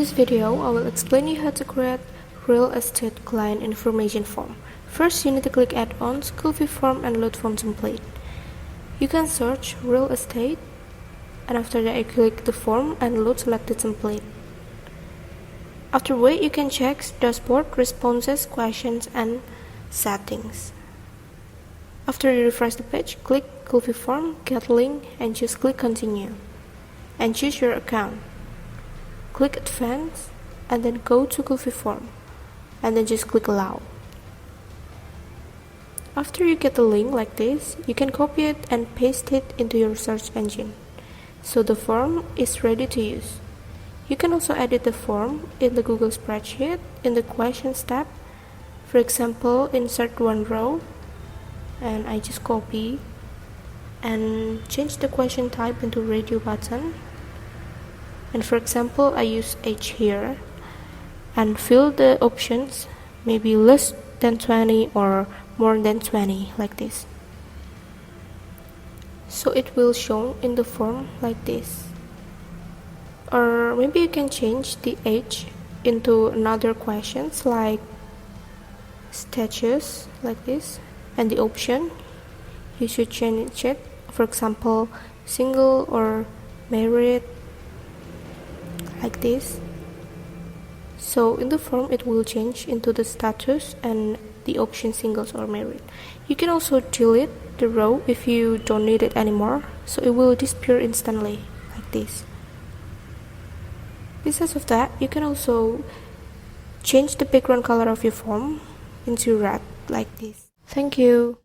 this video, I will explain you how to create real estate client information form. First, you need to click Add-ons, Enquiry form, and load form template. You can search real estate, and after that you click the form and load selected template. Afterward, you can check dashboard, responses, questions, and settings. After you refresh the page, click Enquiry form, get link, and just click continue. And choose your account. Click advance, and then go to Enquiry form, and then just click allow. After you get the link like this, you can copy it and paste it into your search engine. So the form is ready to use. You can also edit the form in the Google spreadsheet in the questions tab. For example, insert one row, and I just copy and change the question type into radio button. And for example, I use H here and fill the options, maybe less than 20 or more than 20, like this. So it will show in the form like this. Or maybe you can change the age into another questions like status, like this, and the option you should change it, for example, single or married, like this. So in the form it will change into the status and the option singles or married. You can also delete the row if you don't need it anymore, so it will disappear instantly, like this. Besides of that, you can also change the background color of your form into red, like this. Thank you.